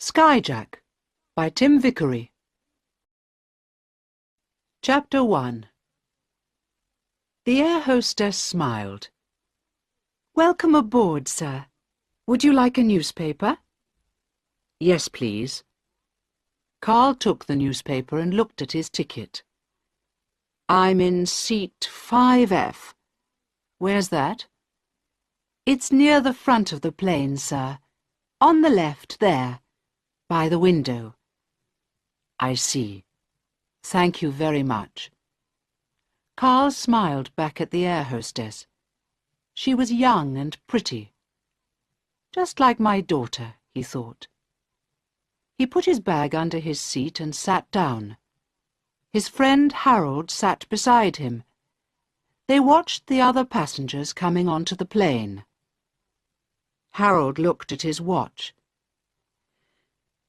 Skyjack by Vickery. Chapter 1. The air hostess smiled. "Welcome aboard, sir. Would you like a newspaper?" "Yes, please." Carl took the newspaper and looked at his ticket. "I'm in seat 5F. Where's that?" "It's near the front of the plane, sir. On the left, there. By the window." "I see. Thank you very much." Carl smiled back at the air hostess. She was young and pretty. Just like my daughter, he thought. He put his bag under his seat and sat down. His friend Harold sat beside him. They watched the other passengers coming onto the plane. Harold looked at his watch.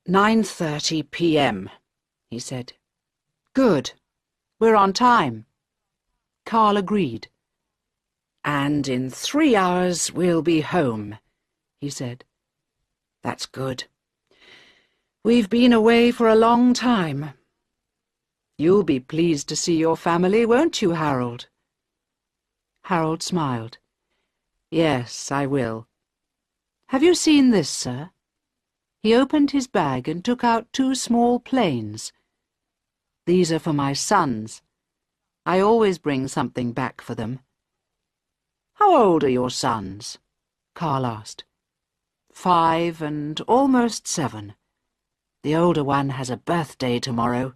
9:30 p.m., he said. "Good. We're on time." Carl agreed. "And in 3 hours we'll be home," he said. "That's good. We've been away for a long time. You'll be pleased to see your family, won't you, Harold?" Harold smiled. "Yes, I will. Have you seen this, sir?" He opened his bag and took out 2 small planes. "These are for my sons. I always bring something back for them." "How old are your sons?" Carl asked. 5 and almost 7. The older one has a birthday tomorrow."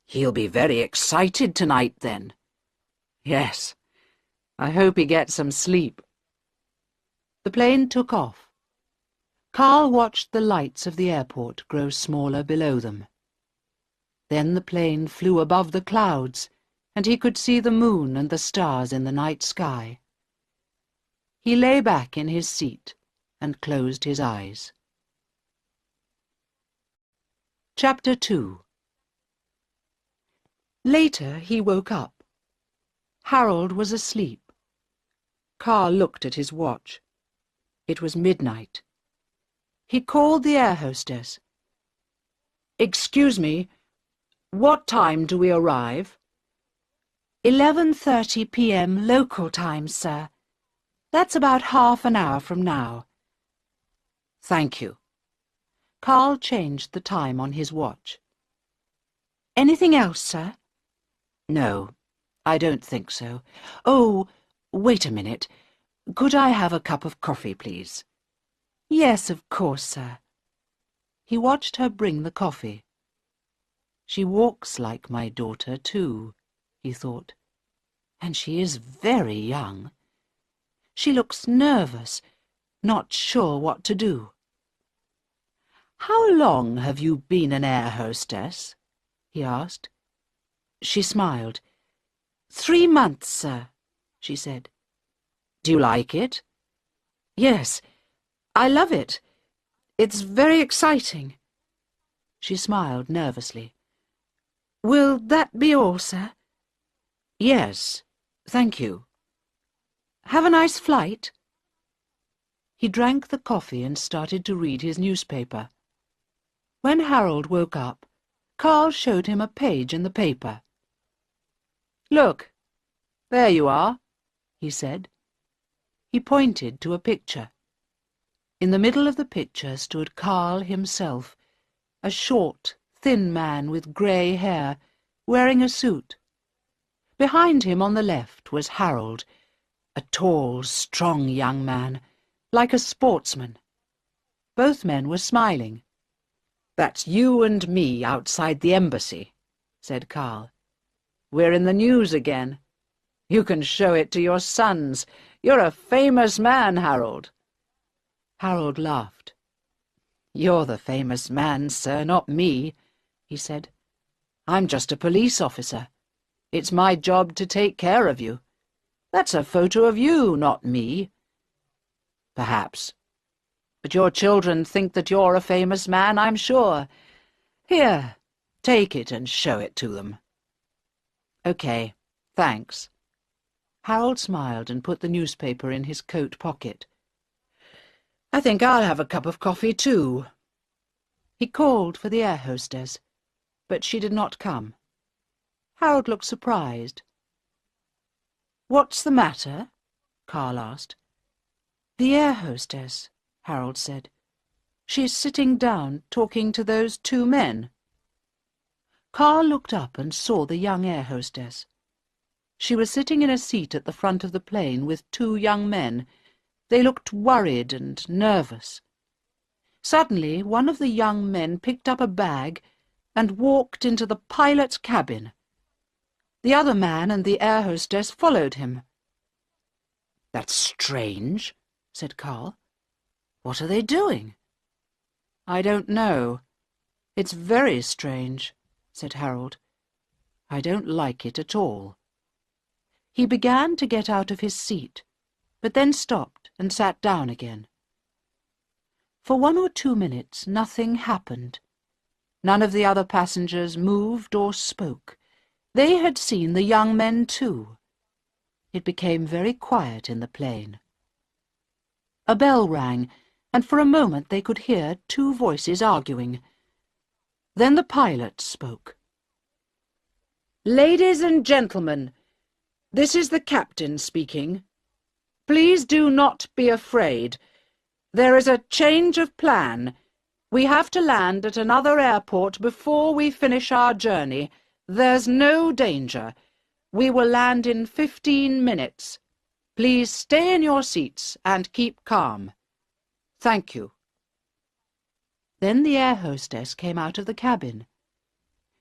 "He'll be very excited tonight, then." "Yes. I hope he gets some sleep." The plane took off. Carl watched the lights of the airport grow smaller below them. Then the plane flew above the clouds, and he could see the moon and the stars in the night sky. He lay back in his seat and closed his eyes. Chapter 2. Later he woke up. Harold was asleep. Carl looked at his watch. It was midnight. He called the air hostess. "Excuse me, what time do we arrive?" 11:30 p.m. local time, sir. That's about half an hour from now." "Thank you." Carl changed the time on his watch. "Anything else, sir?" "No, I don't think so. Oh, wait a minute. Could I have a cup of coffee, please?" "Yes, of course, sir." He watched her bring the coffee. "She walks like my daughter, too," he thought. "And she is very young. She looks nervous, not sure what to do." "How long have you been an air hostess?" he asked. She smiled. 3 months, sir," she said. "Do you like it?" "Yes, I love it. It's very exciting." She smiled nervously. "Will that be all, sir?" "Yes, thank you." "Have a nice flight." He drank the coffee and started to read his newspaper. When Harold woke up, Carl showed him a page in the paper. "Look, there you are," he said. He pointed to a picture. In the middle of the picture stood Carl himself, a short, thin man with grey hair, wearing a suit. Behind him on the left was Harold, a tall, strong young man, like a sportsman. Both men were smiling. "That's you and me outside the embassy," said Carl. "We're in the news again. You can show it to your sons. You're a famous man, Harold." Harold laughed. "You're the famous man, sir, not me," he said. "I'm just a police officer. It's my job to take care of you. That's a photo of you, not me." "Perhaps. But your children think that you're a famous man, I'm sure. Here, take it and show it to them." "Okay, thanks." Harold smiled and put the newspaper in his coat pocket. "I think I'll have a cup of coffee, too." He called for the air hostess, but she did not come. Harold looked surprised. "What's the matter?" Carl asked. "The air hostess," Harold said. "She's sitting down talking to those two men." Carl looked up and saw the young air hostess. She was sitting in a seat at the front of the plane with two young men. They looked worried and nervous. Suddenly, one of the young men picked up a bag and walked into the pilot's cabin. The other man and the air hostess followed him. "That's strange," said Carl. "What are they doing?" "I don't know. It's very strange," said Harold. "I don't like it at all." He began to get out of his seat, but then stopped and sat down again. For 1 or 2 minutes nothing happened. None of the other passengers moved or spoke. They had seen the young men too. It became very quiet in the plane. A bell rang, and for a moment they could hear two voices arguing. Then the pilot spoke. "Ladies and gentlemen, this is the captain speaking. Please do not be afraid. There is a change of plan. We have to land at another airport before we finish our journey. There's no danger. We will land in 15 minutes. Please stay in your seats and keep calm. Thank you." Then the air hostess came out of the cabin.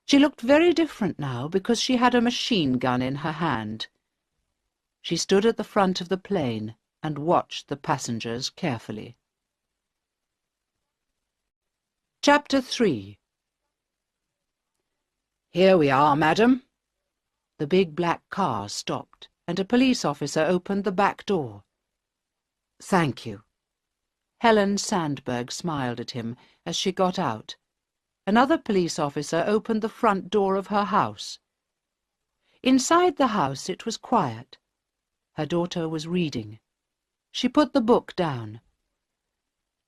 She looked very different now because she had a machine gun in her hand. She stood at the front of the plane and watched the passengers carefully. Chapter 3. "Here we are, madam." The big black car stopped, and a police officer opened the back door. "Thank you." Helen Sandberg smiled at him as she got out. Another police officer opened the front door of her house. Inside the house it was quiet. Her daughter was reading. She put the book down.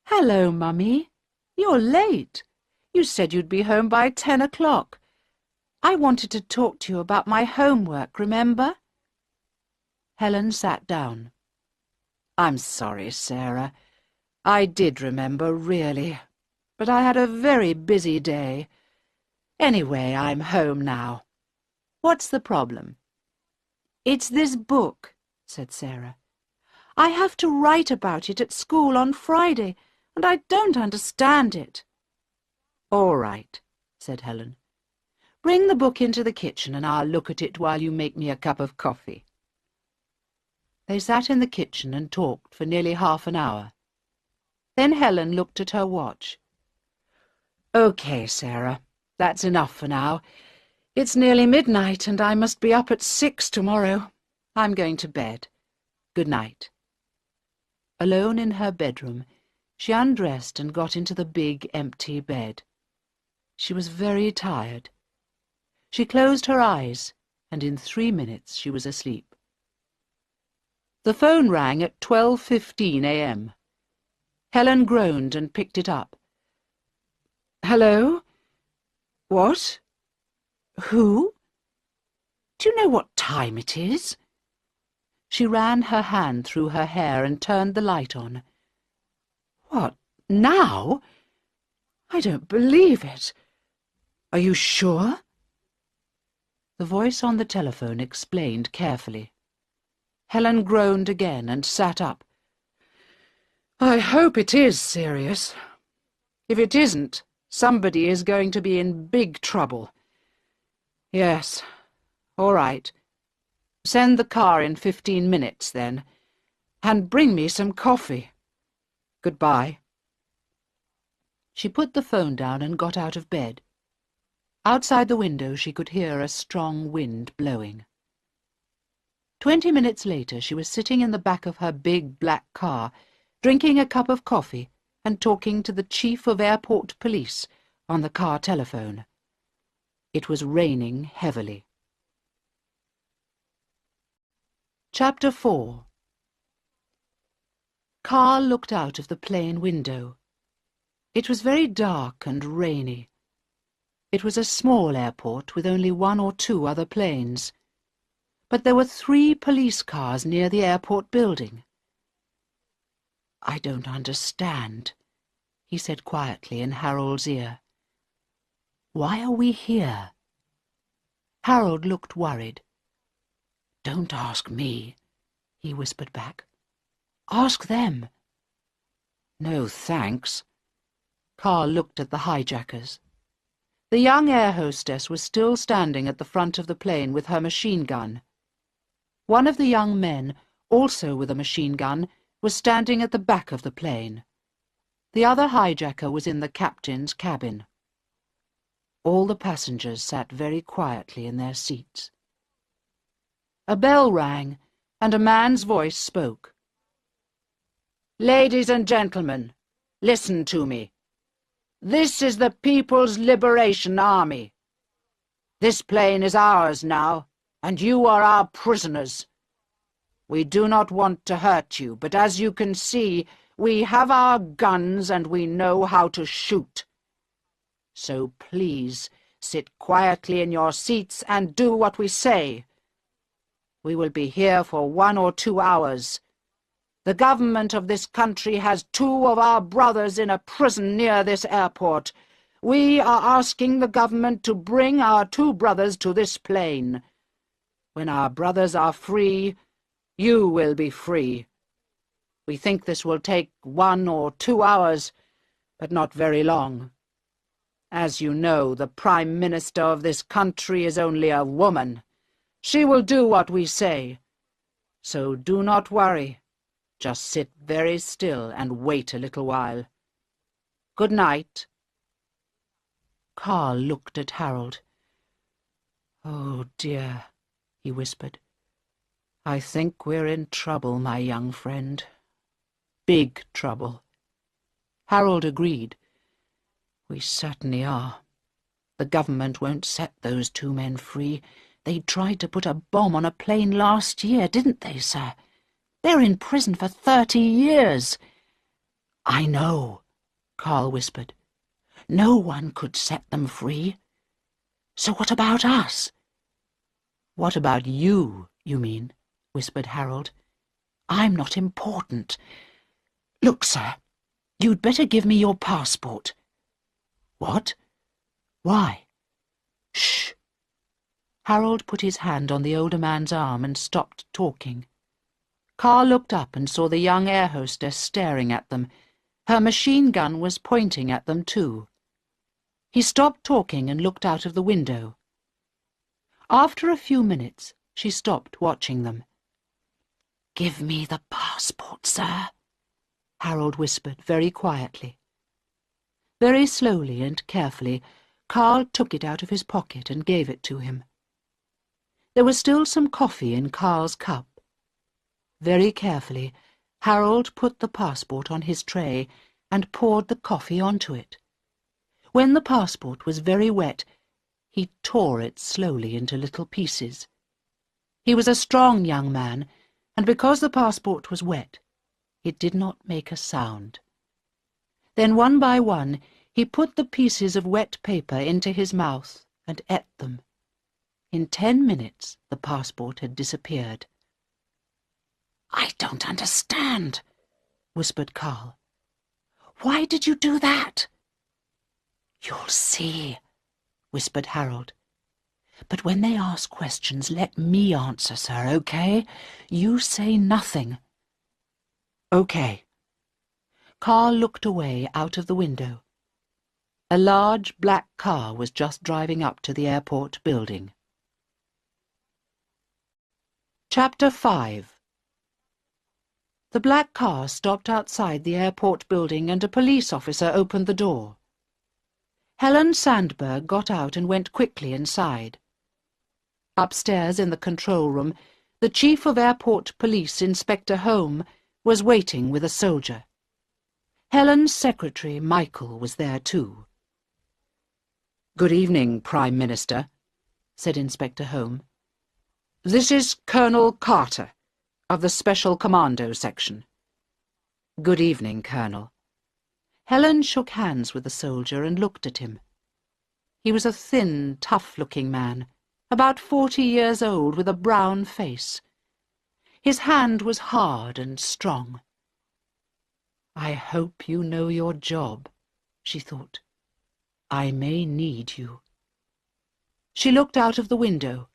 "Hello, Mummy. You're late. You said you'd be home by 10 o'clock. I wanted to talk to you about my homework, remember?" Helen sat down. "I'm sorry, Sarah. I did remember, really. But I had a very busy day. Anyway, I'm home now. What's the problem?" "It's this book," said Sarah. "I have to write about it at school on Friday, and I don't understand it." "All right," said Helen. "Bring the book into the kitchen and I'll look at it while you make me a cup of coffee." They sat in the kitchen and talked for nearly half an hour. Then Helen looked at her watch. "Okay, Sarah, that's enough for now. It's nearly midnight and I must be up at 6 tomorrow. I'm going to bed. Good night." Alone in her bedroom, she undressed and got into the big, empty bed. She was very tired. She closed her eyes, and in 3 minutes she was asleep. The phone rang at 12:15 a.m. Helen groaned and picked it up. "Hello? What? Who? Do you know what time it is?" She ran her hand through her hair and turned the light on. "What, now? I don't believe it. Are you sure?" The voice on the telephone explained carefully. Helen groaned again and sat up. "I hope it is serious. If it isn't, somebody is going to be in big trouble. Yes, all right. Send the car in 15 minutes, then, and bring me some coffee. Goodbye." She put the phone down and got out of bed. Outside the window she could hear a strong wind blowing. 20 minutes later she was sitting in the back of her big black car, drinking a cup of coffee and talking to the chief of airport police on the car telephone. It was raining heavily. Chapter 4. Carl looked out of the plane window. It was very dark and rainy. It was a small airport with only 1 or 2 other planes. But there were 3 police cars near the airport building. "I don't understand," he said quietly in Harold's ear. "Why are we here?" Harold looked worried. "Don't ask me," he whispered back. "Ask them." "No, thanks." Carl looked at the hijackers. The young air hostess was still standing at the front of the plane with her machine gun. One of the young men, also with a machine gun, was standing at the back of the plane. The other hijacker was in the captain's cabin. All the passengers sat very quietly in their seats. A bell rang, and a man's voice spoke. "Ladies and gentlemen, listen to me. This is the People's Liberation Army. This plane is ours now, and you are our prisoners. We do not want to hurt you, but as you can see, we have our guns and we know how to shoot. So please, sit quietly in your seats and do what we say. We will be here for 1 or 2 hours. The government of this country has 2 of our brothers in a prison near this airport. We are asking the government to bring our 2 brothers to this plane. When our brothers are free, you will be free. We think this will take 1 or 2 hours, but not very long. As you know, the Prime Minister of this country is only a woman. She will do what we say. So do not worry. Just sit very still and wait a little while. Good night." Carl looked at Harold. "Oh, dear," he whispered. "I think we're in trouble, my young friend. Big trouble." Harold agreed. "We certainly are. The government won't set those 2 men free. They tried to put a bomb on a plane last year, didn't they, sir? They're in prison for 30 years. "I know," Carl whispered. "No one could set them free. So what about us?" "What about you, you mean?" whispered Harold. "I'm not important. Look, sir, you'd better give me your passport." "What? Why?" "Shh." Harold put his hand on the older man's arm and stopped talking. Carl looked up and saw the young air hostess staring at them. Her machine gun was pointing at them too. He stopped talking and looked out of the window. After a few minutes, she stopped watching them. "Give me the passport, sir," Harold whispered very quietly. Very slowly and carefully, Carl took it out of his pocket and gave it to him. There was still some coffee in Carl's cup. Very carefully, Harold put the passport on his tray and poured the coffee onto it. When the passport was very wet, he tore it slowly into little pieces. He was a strong young man, and because the passport was wet, it did not make a sound. Then one by one, he put the pieces of wet paper into his mouth and ate them. In 10 minutes, the passport had disappeared. "I don't understand," whispered Carl. "Why did you do that?" "You'll see," whispered Harold. "But when they ask questions, let me answer, sir, okay? You say nothing." "Okay." Carl looked away out of the window. A large black car was just driving up to the airport building. Chapter 5. The black car stopped outside the airport building and a police officer opened the door. Helen Sandberg got out and went quickly inside. Upstairs in the control room, the Chief of Airport Police, Inspector Home, was waiting with a soldier. Helen's secretary, Michael, was there too. "Good evening, Prime Minister," said Inspector Home. "This is Colonel Carter, of the Special Commando Section." "Good evening, Colonel." Helen shook hands with the soldier and looked at him. He was a thin, tough-looking man, about 40 years old, with a brown face. His hand was hard and strong. "I hope you know your job," she thought. "I may need you." She looked out of the window.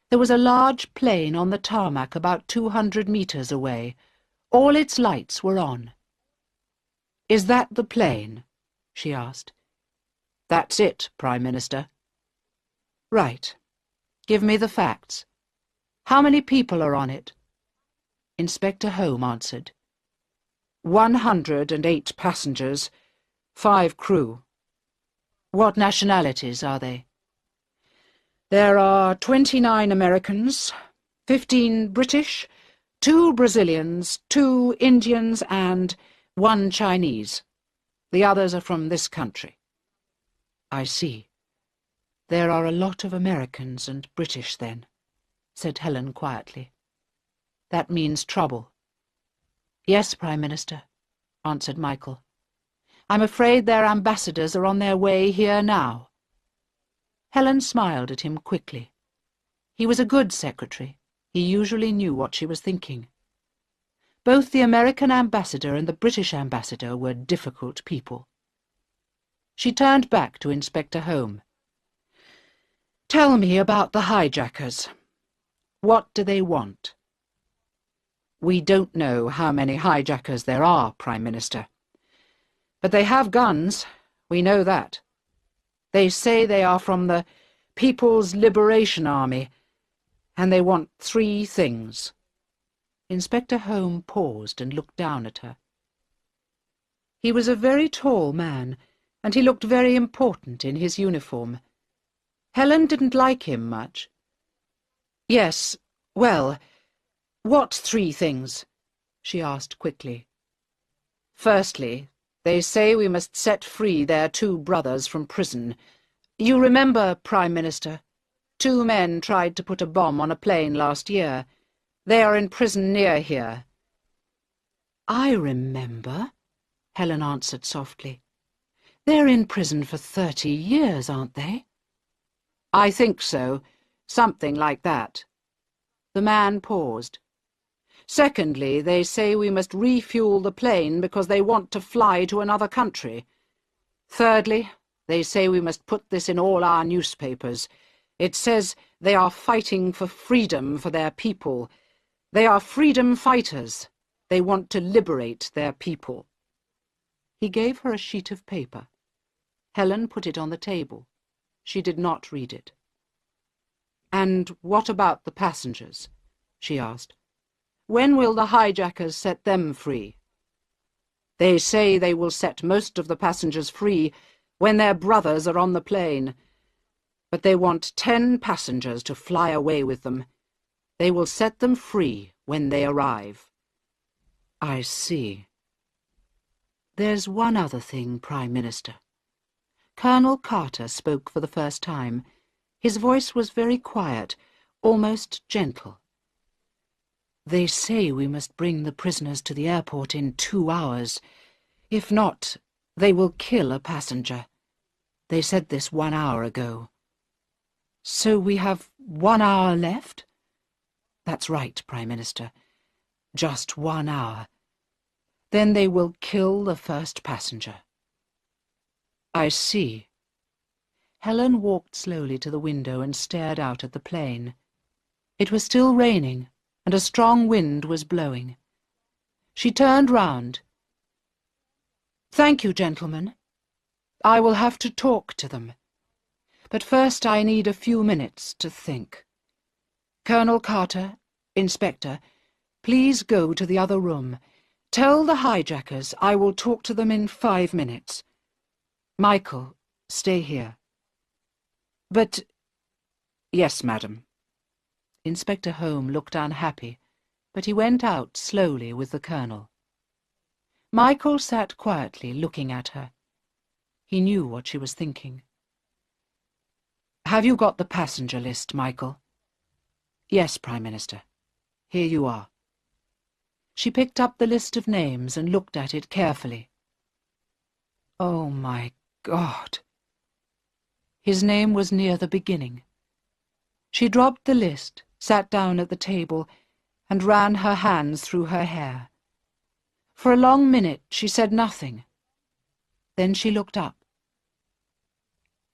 There was a large plane on the tarmac about 200 meters away. All its lights were on. "Is that the plane?" she asked. "That's it, Prime Minister." "Right. Give me the facts. How many people are on it?" Inspector Home answered. 108 passengers, 5 crew. What nationalities are they? There are 29 Americans, 15 British, 2 Brazilians, 2 Indians, and 1 Chinese. The others are from this country. I see. There are a lot of Americans and British, then, said Helen quietly. That means trouble. Yes, Prime Minister, answered Michael. I'm afraid their ambassadors are on their way here now. Helen smiled at him quickly. He was a good secretary. He usually knew what she was thinking. Both the American ambassador and the British ambassador were difficult people. She turned back to Inspector Home. Tell me about the hijackers. What do they want? We don't know how many hijackers there are, Prime Minister. But they have guns, we know that. They say they are from the People's Liberation Army, and they want 3 things. Inspector Home paused and looked down at her. He was a very tall man, and he looked very important in his uniform. Helen didn't like him much. Yes, well, what 3 things? She asked quickly. Firstly, they say we must set free their 2 brothers from prison. You remember, Prime Minister, 2 men tried to put a bomb on a plane last year. They are in prison near here. I remember, Helen answered softly. They're in prison for 30 years, aren't they? I think so. Something like that. The man paused. Secondly, they say we must refuel the plane because they want to fly to another country. Thirdly, they say we must put this in all our newspapers. It says they are fighting for freedom for their people. They are freedom fighters. They want to liberate their people. He gave her a sheet of paper. Helen put it on the table. She did not read it. And what about the passengers? She asked. When will the hijackers set them free? They say they will set most of the passengers free when their brothers are on the plane. But they want 10 passengers to fly away with them. They will set them free when they arrive. I see. There's one other thing, Prime Minister. Colonel Carter spoke for the first time. His voice was very quiet, almost gentle. They say we must bring the prisoners to the airport in 2 hours. If not, they will kill a passenger. They said this 1 hour ago. So we have 1 hour left? That's right, Prime Minister. Just 1 hour. Then they will kill the first passenger. I see. Helen walked slowly to the window and stared out at the plane. It was still raining, and a strong wind was blowing. She turned round. Thank you, gentlemen. I will have to talk to them. But first I need a few minutes to think. Colonel Carter, Inspector, please go to the other room. Tell the hijackers I will talk to them in 5 minutes. Michael, stay here. But... Yes, madam. Inspector Home looked unhappy, but he went out slowly with the colonel. Michael sat quietly looking at her. He knew what she was thinking. Have you got the passenger list, Michael? Yes, Prime Minister. Here you are. She picked up the list of names and looked at it carefully. Oh, my God. His name was near the beginning. She dropped the list, sat down at the table, and ran her hands through her hair. For a long minute she said nothing. Then she looked up.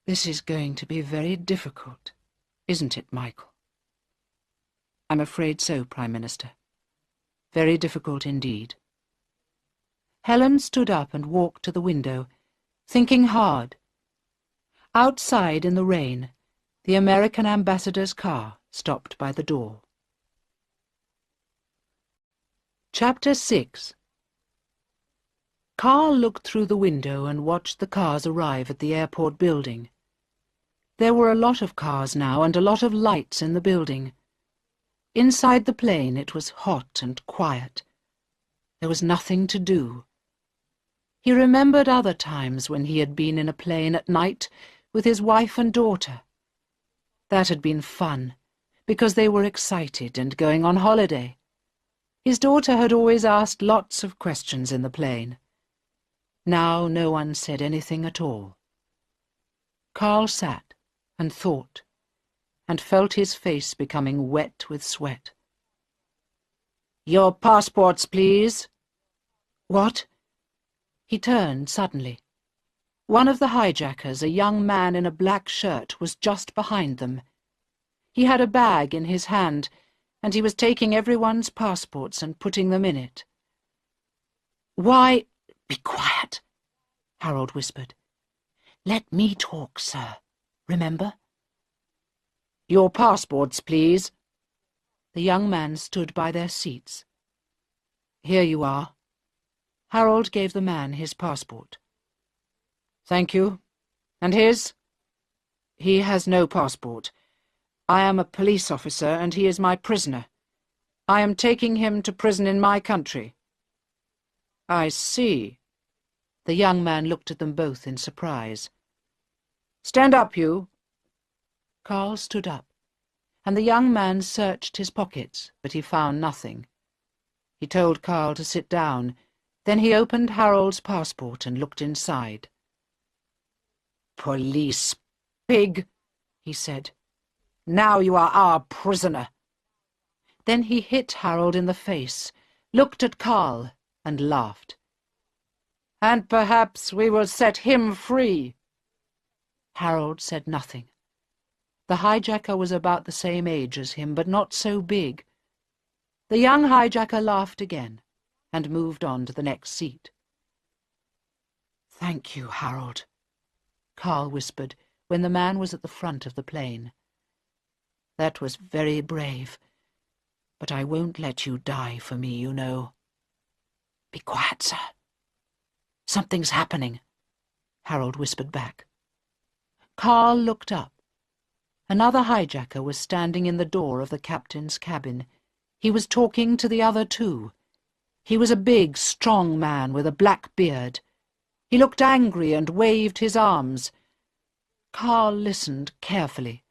"This is going to be very difficult, isn't it, Michael?" "I'm afraid so, Prime Minister. Very difficult indeed." Helen stood up and walked to the window, thinking hard. Outside in the rain, the American ambassador's car stopped by the door. Chapter 6. Carl looked through the window and watched the cars arrive at the airport building. There were a lot of cars now and a lot of lights in the building. Inside the plane it was hot and quiet. There was nothing to do. He remembered other times when he had been in a plane at night with his wife and daughter. That had been fun, because they were excited and going on holiday. His daughter had always asked lots of questions in the plane. Now no one said anything at all. Carl sat and thought, and felt his face becoming wet with sweat. "Your passports, please." "What?" He turned suddenly. One of the hijackers, a young man in a black shirt, was just behind them. He had a bag in his hand, and he was taking everyone's passports and putting them in it. "Why—" "Be quiet," Harold whispered. "Let me talk, sir. Remember?" "Your passports, please." The young man stood by their seats. "Here you are." Harold gave the man his passport. "Thank you. And his?" "He has no passport. I am a police officer, and he is my prisoner. I am taking him to prison in my country." "I see." The young man looked at them both in surprise. "Stand up, you." Carl stood up, and the young man searched his pockets, but he found nothing. He told Carl to sit down. Then he opened Harold's passport and looked inside. "Police pig," he said. "Now you are our prisoner." Then he hit Harold in the face, looked at Carl, and laughed. "And perhaps we will set him free." Harold said nothing. The hijacker was about the same age as him, but not so big. The young hijacker laughed again, and moved on to the next seat. "Thank you, Harold," Carl whispered when the man was at the front of the plane. "That was very brave, but I won't let you die for me, you know." "Be quiet, sir." "Something's happening," Harold whispered back. Carl looked up. Another hijacker was standing in the door of the captain's cabin. He was talking to the other two. He was a big, strong man with a black beard. He looked angry and waved his arms. Carl listened carefully.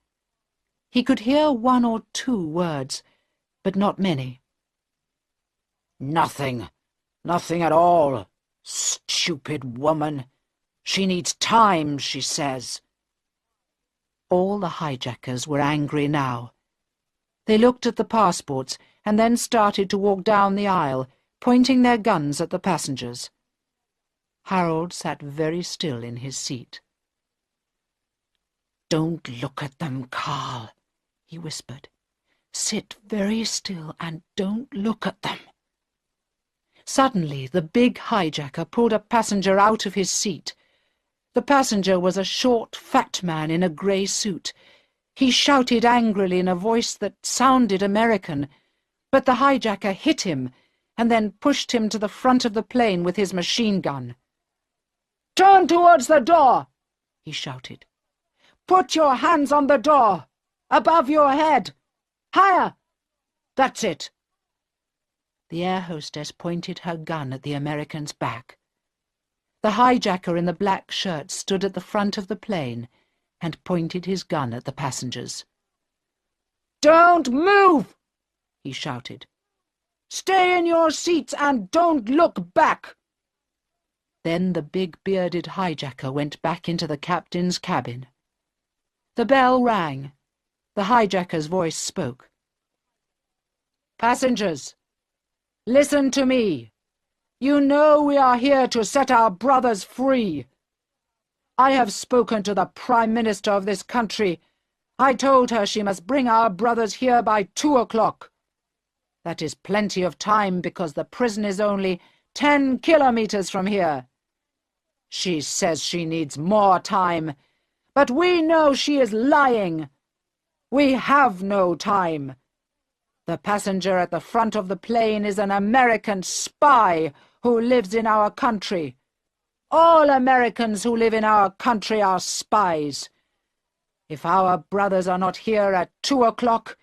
He could hear one or two words, but not many. "Nothing. Nothing at all. Stupid woman. She needs time, she says." All the hijackers were angry now. They looked at the passports and then started to walk down the aisle, pointing their guns at the passengers. Harold sat very still in his seat. "Don't look at them, Carl," he whispered. "Sit very still and don't look at them." Suddenly the big hijacker pulled a passenger out of his seat. The passenger was a short, fat man in a grey suit. He shouted angrily in a voice that sounded American, but the hijacker hit him and then pushed him to the front of the plane with his machine gun. "Turn towards the door," he shouted. "Put your hands on the door, above your head. Higher! That's it." The air hostess pointed her gun at the American's back. The hijacker in the black shirt stood at the front of the plane and pointed his gun at the passengers. "Don't move!" he shouted. "Stay in your seats and don't look back." Then the big bearded hijacker went back into the captain's cabin. The bell rang. The hijacker's voice spoke. "Passengers, listen to me. You know we are here to set our brothers free. I have spoken to the Prime Minister of this country. I told her she must bring our brothers here by 2 o'clock. That is plenty of time because the prison is only 10 kilometers from here. She says she needs more time, but we know she is lying. We have no time. The passenger at the front of the plane is an American spy who lives in our country. All Americans who live in our country are spies. If our brothers are not here at 2 o'clock,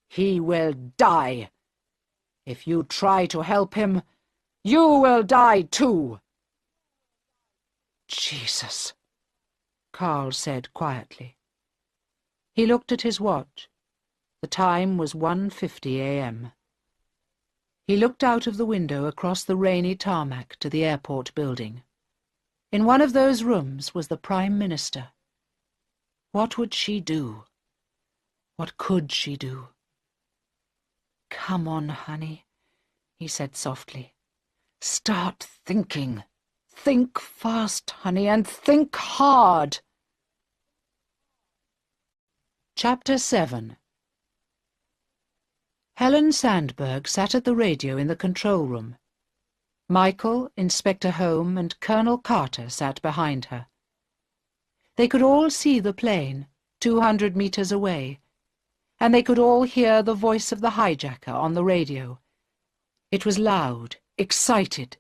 he will die. If you try to help him, you will die too." "Jesus," Carl said quietly. He looked at his watch. The time was 1:50 a.m. He looked out of the window across the rainy tarmac to the airport building. In one of those rooms was the Prime Minister. What would she do? What could she do? "Come on, honey," he said softly. "Start thinking. Think fast, honey, and think hard." Chapter 7. Helen Sandberg sat at the radio in the control room. Michael, Inspector Home, and Colonel Carter sat behind her. They could all see the plane, 200 meters away, and they could all hear the voice of the hijacker on the radio. It was loud, excited.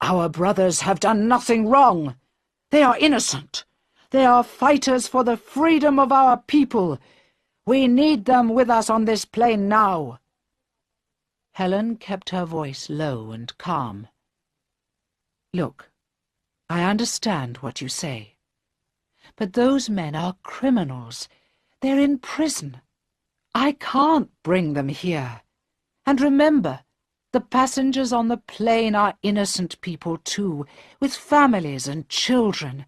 "Our brothers have done nothing wrong. They are innocent. They are fighters for the freedom of our people. We need them with us on this plane now." Helen kept her voice low and calm. "Look, I understand what you say. But those men are criminals. They're in prison. I can't bring them here. And remember, the passengers on the plane are innocent people too, with families and children.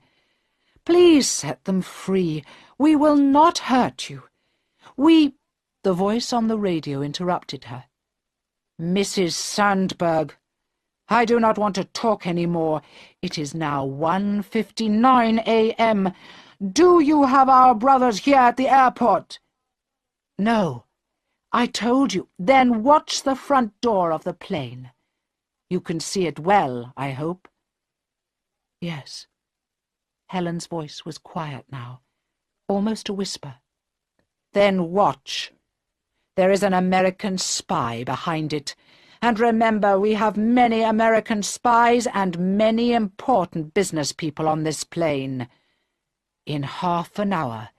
Please set them free. We will not hurt you. The voice on the radio interrupted her. "Mrs. Sandberg, I do not want to talk any more. It is now 1:59 a.m. Do you have our brothers here at the airport?" "No. I told you. Then watch the front door of the plane. You can see it well, I hope." "Yes." Helen's voice was quiet now, almost a whisper. "Then watch. There is an American spy behind it. And remember, we have many American spies and many important business people on this plane. In half an hour,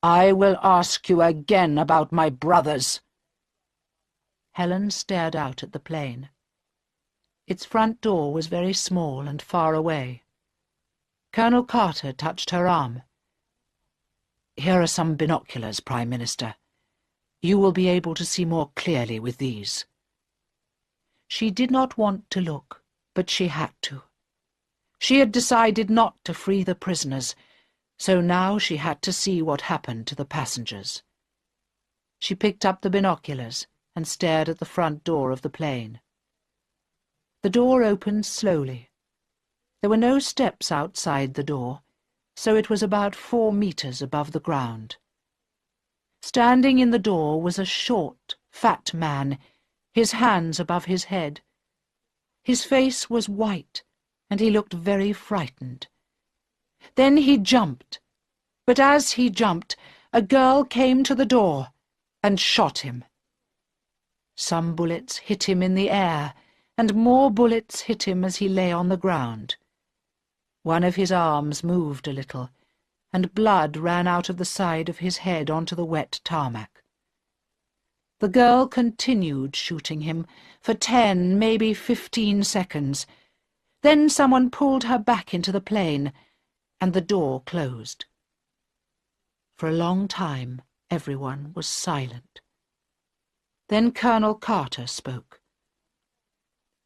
I will ask you again about my brothers." Helen stared out at the plane. Its front door was very small and far away. Colonel Carter touched her arm. "Here are some binoculars, Prime Minister. You will be able to see more clearly with these." She did not want to look, but she had to. She had decided not to free the prisoners, so now she had to see what happened to the passengers. She picked up the binoculars and stared at the front door of the plane. The door opened slowly. There were no steps outside the door, so it was about 4 meters above the ground. Standing in the door was a short, fat man, his hands above his head. His face was white, and he looked very frightened. Then he jumped, but as he jumped, a girl came to the door and shot him. Some bullets hit him in the air, and more bullets hit him as he lay on the ground. One of his arms moved a little, and blood ran out of the side of his head onto the wet tarmac. The girl continued shooting him for 10, maybe 15 seconds. Then someone pulled her back into the plane, and the door closed. For a long time, everyone was silent. Then Colonel Carter spoke.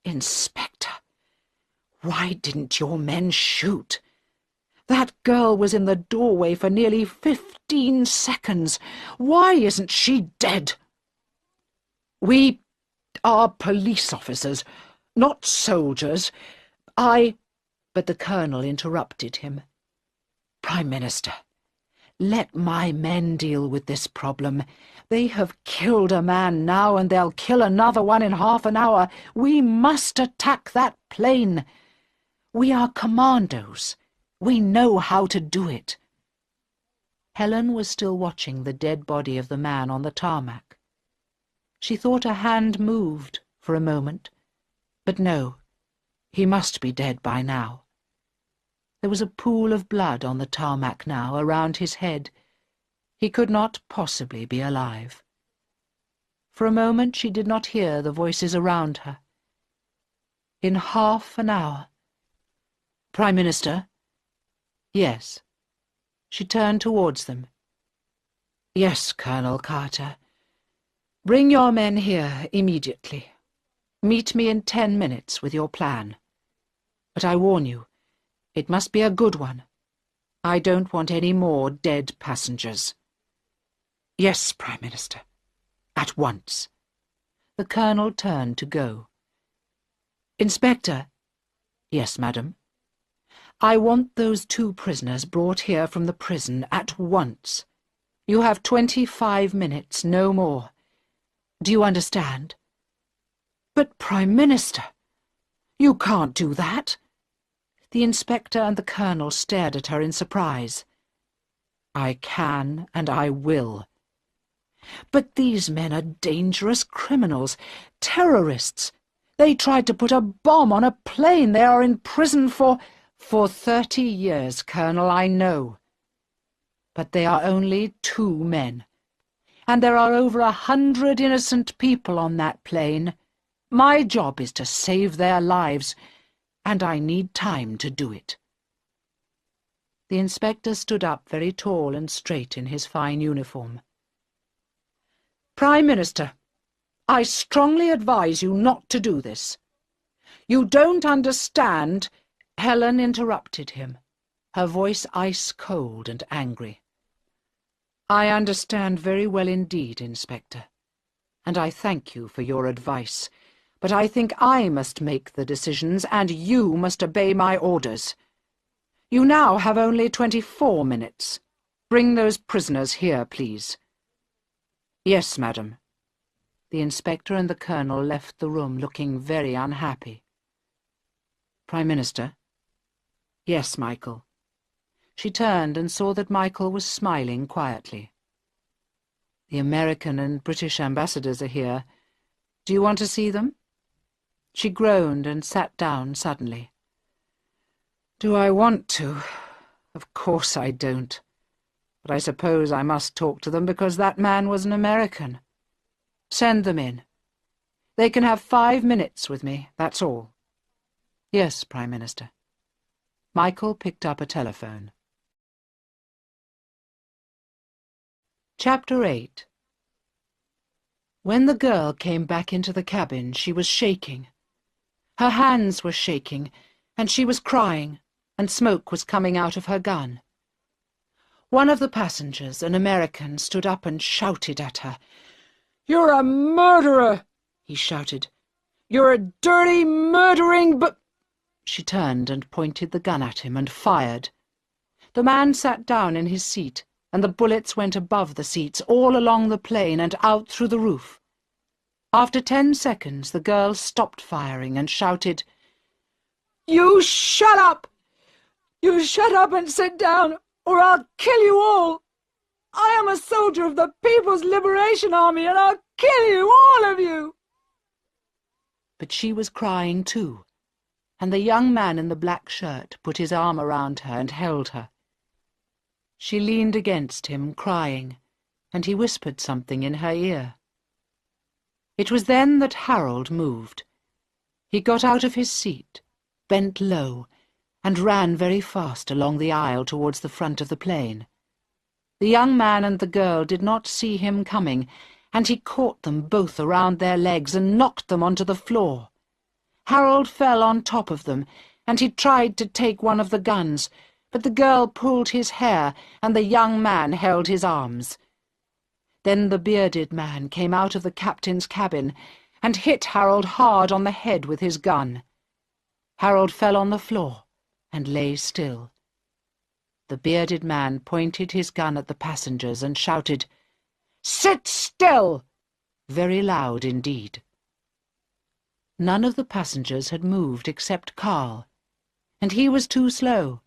"Inspector, Why didn't your men shoot? That girl was in the doorway for nearly 15 seconds. Why isn't she dead? We are police officers, not soldiers. But the Colonel interrupted him. Prime Minister, let my men deal with this problem. They have killed a man now, and they'll kill another one in half an hour. We must attack that plane. We are commandos. We know how to do it. Helen was still watching the dead body of the man on the tarmac. She thought a hand moved for a moment, but no, he must be dead by now. There was a pool of blood on the tarmac now around his head. He could not possibly be alive. For a moment she did not hear the voices around her. In half an hour. Prime Minister? Yes. She turned towards them. Yes, Colonel Carter. Bring your men here immediately. Meet me in 10 minutes with your plan. But I warn you, it must be a good one. I don't want any more dead passengers. Yes, Prime Minister. At once. The Colonel turned to go. Inspector. Yes, madam. I want those 2 prisoners brought here from the prison at once. You have 25 minutes, no more. Do you understand? But, Prime Minister, you can't do that. The inspector and the Colonel stared at her in surprise. I can and I will. But these men are dangerous criminals, terrorists. They tried to put a bomb on a plane. They are in prison for 30 years, Colonel, I know. But they are only 2 men. And there are over 100 innocent people on that plane. My job is to save their lives, and I need time to do it. The inspector stood up very tall and straight in his fine uniform. Prime Minister, I strongly advise you not to do this. You don't understand. Helen interrupted him, her voice ice-cold and angry. I understand very well indeed, Inspector, and I thank you for your advice. But I think I must make the decisions, and you must obey my orders. You now have only 24 minutes. Bring those prisoners here, please. Yes, madam. The inspector and the Colonel left the room looking very unhappy. Prime Minister? Yes, Michael. She turned and saw that Michael was smiling quietly. The American and British ambassadors are here. Do you want to see them? She groaned and sat down suddenly. Do I want to? Of course I don't. But I suppose I must talk to them because that man was an American. Send them in. They can have 5 minutes with me, that's all. Yes, Prime Minister. Michael picked up a telephone. Chapter 8. When the girl came back into the cabin, she was shaking. Her hands were shaking, and she was crying, and smoke was coming out of her gun. One of the passengers, an American, stood up and shouted at her. "You're a murderer!" he shouted. "You're a dirty, murdering She turned and pointed the gun at him and fired. The man sat down in his seat, and the bullets went above the seats, all along the plane and out through the roof. After 10 seconds, the girl stopped firing and shouted, "You shut up! You shut up and sit down, or I'll kill you all! I am a soldier of the People's Liberation Army, and I'll kill you, all of you!" But she was crying too, and the young man in the black shirt put his arm around her and held her. She leaned against him, crying, and he whispered something in her ear. It was then that Harold moved. He got out of his seat, bent low, and ran very fast along the aisle towards the front of the plane. The young man and the girl did not see him coming, and he caught them both around their legs and knocked them onto the floor. Harold fell on top of them, and he tried to take one of the guns, but the girl pulled his hair, and the young man held his arms. Then the bearded man came out of the captain's cabin and hit Harold hard on the head with his gun. Harold fell on the floor and lay still. The bearded man pointed his gun at the passengers and shouted, "Sit still!" very loud indeed. None of the passengers had moved except Carl, and he was too slow.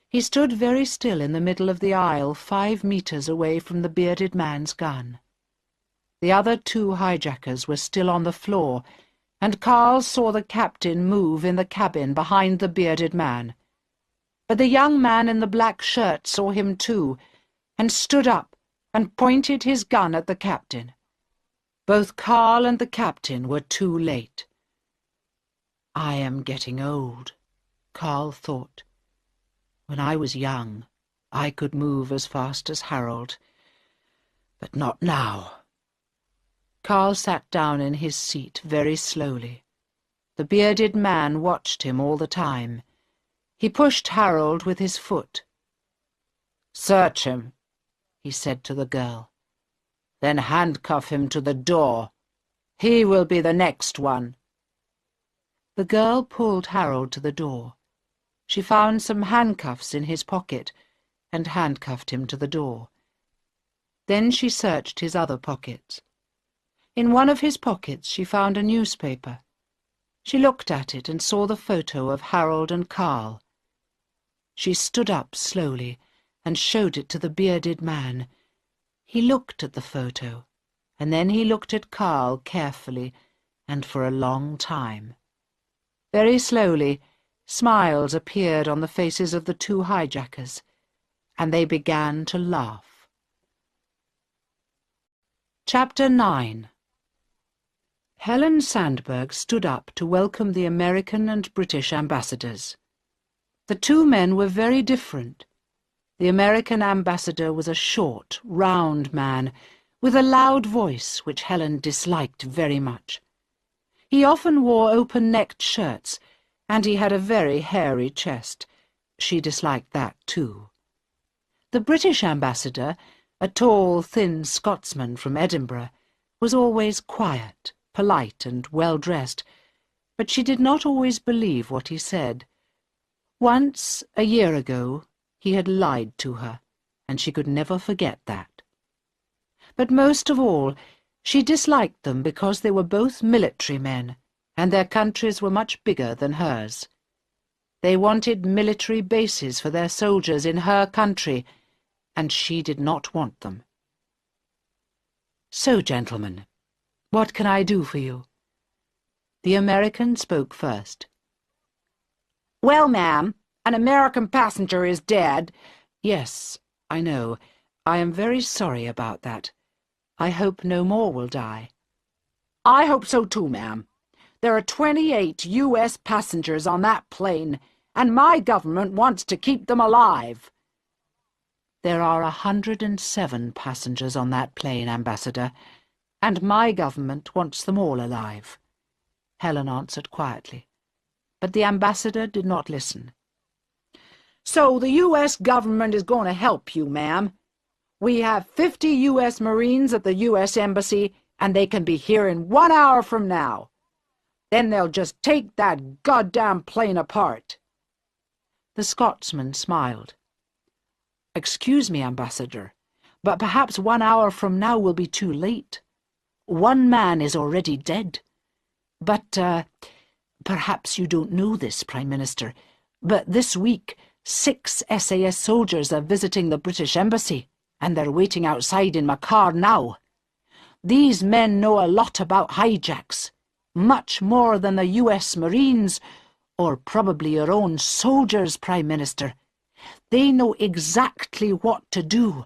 He stood very still in the middle of the aisle, 5 meters away from the bearded man's gun. The other 2 hijackers were still on the floor, and Carl saw the captain move in the cabin behind the bearded man. But the young man in the black shirt saw him too, and stood up and pointed his gun at the captain. Both Carl and the captain were too late. "I am getting old," Carl thought. "When I was young, I could move as fast as Harold, but not now." Carl sat down in his seat very slowly. The bearded man watched him all the time. He pushed Harold with his foot. "Search him," he said to the girl. "Then handcuff him to the door. He will be the next one." The girl pulled Harold to the door. She found some handcuffs in his pocket and handcuffed him to the door. Then she searched his other pockets. In one of his pockets she found a newspaper. She looked at it and saw the photo of Harold and Carl. She stood up slowly and showed it to the bearded man. He looked at the photo, and then he looked at Carl carefully and for a long time. Very slowly, smiles appeared on the faces of the 2 hijackers, and they began to laugh. Chapter 9. Helen Sandberg stood up to welcome the American and British ambassadors. The 2 men were very different. The American ambassador was a short, round man, with a loud voice which Helen disliked very much. He often wore open-necked shirts, and he had a very hairy chest. She disliked that too. The British ambassador, a tall, thin Scotsman from Edinburgh, was always quiet, polite, and well-dressed, but she did not always believe what he said. Once, a year ago, he had lied to her, and she could never forget that. But most of all, she disliked them because they were both military men, and their countries were much bigger than hers. They wanted military bases for their soldiers in her country, and she did not want them. "So, gentlemen, what can I do for you?" The American spoke first. "Well, ma'am, an American passenger is dead." "Yes, I know. I am very sorry about that. I hope no more will die." "I hope so too, ma'am. There are 28 U.S. passengers on that plane, and my government wants to keep them alive." "There are 107 passengers on that plane, Ambassador, and my government wants them all alive," Helen answered quietly. But the ambassador did not listen. "So the U.S. government is going to help you, ma'am. We have 50 U.S. Marines at the U.S. Embassy, and they can be here in 1 hour from now. Then they'll just take that goddamn plane apart." The Scotsman smiled. "Excuse me, Ambassador, but perhaps 1 hour from now will be too late. 1 man is already dead. But, perhaps you don't know this, Prime Minister, but this week 6 SAS soldiers are visiting the British Embassy, and they're waiting outside in my car now. These men know a lot about hijacks, much more than the U.S. Marines, or probably your own soldiers, Prime Minister. They know exactly what to do.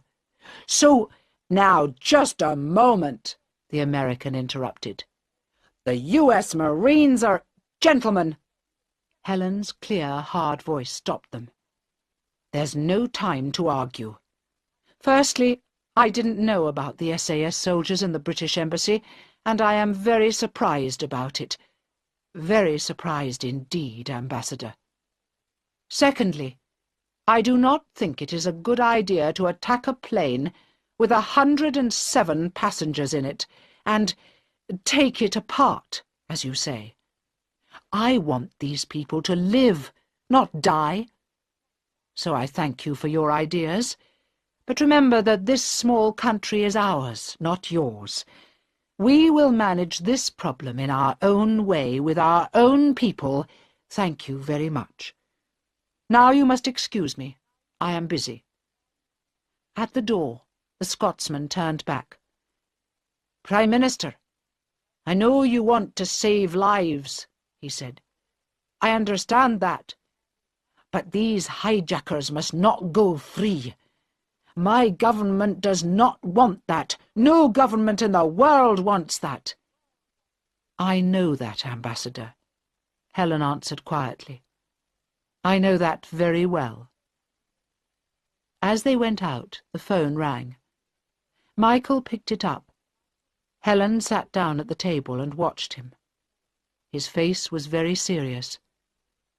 So—" "Now, just a moment," the American interrupted. "The U.S. Marines are— Gentlemen!" Helen's clear, hard voice stopped them. "There's no time to argue. Firstly, I didn't know about the SAS soldiers in the British Embassy, and I am very surprised about it. Very surprised indeed, Ambassador." Secondly, I do not think it is a good idea to attack a plane with 107 passengers in it and take it apart, as you say. I want these people to live, not die. So I thank you for your ideas, but remember that this small country is ours, not yours. We will manage this problem in our own way with our own people. Thank you very much. Now you must excuse me. I am busy. At the door, the Scotsman turned back. Prime Minister, I know you want to save lives, he said. I understand that. But these hijackers must not go free. My government does not want that. No government in the world wants that. I know that, Ambassador, Helen answered quietly. I know that very well. As they went out, the phone rang. Michael picked it up. Helen sat down at the table and watched him. His face was very serious.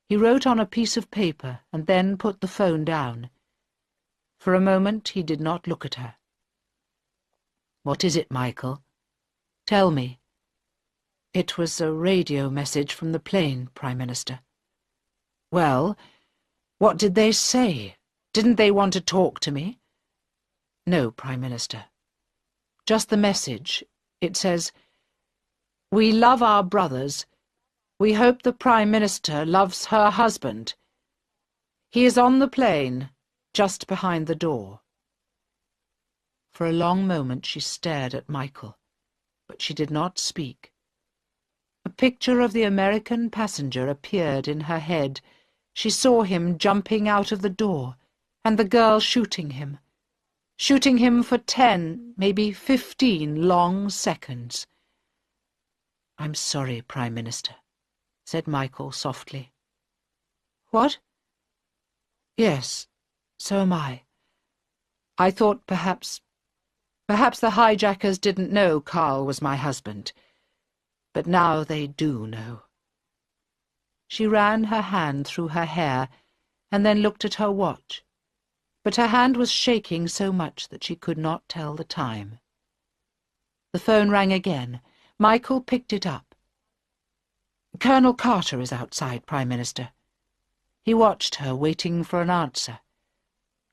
He wrote on a piece of paper and then put the phone down. For a moment he did not look at her. What is it, Michael? Tell me. It was a radio message from the plane, Prime Minister. Well, what did they say? Didn't they want to talk to me? No, Prime Minister. Just the message. It says, "We love our brothers. We hope the Prime Minister loves her husband. He is on the plane, just behind the door." For a long moment she stared at Michael, but she did not speak. A picture of the American passenger appeared in her head. She saw him jumping out of the door, and the girl shooting him for 10, maybe 15 long seconds. "I'm sorry, Prime Minister," said Michael softly. "What?" "Yes, so am I. I thought perhaps the hijackers didn't know Carl was my husband. But now they do know." She ran her hand through her hair and then looked at her watch, but her hand was shaking so much that she could not tell the time. The phone rang again. Michael picked it up. "Colonel Carter is outside, Prime Minister." He watched her, waiting for an answer.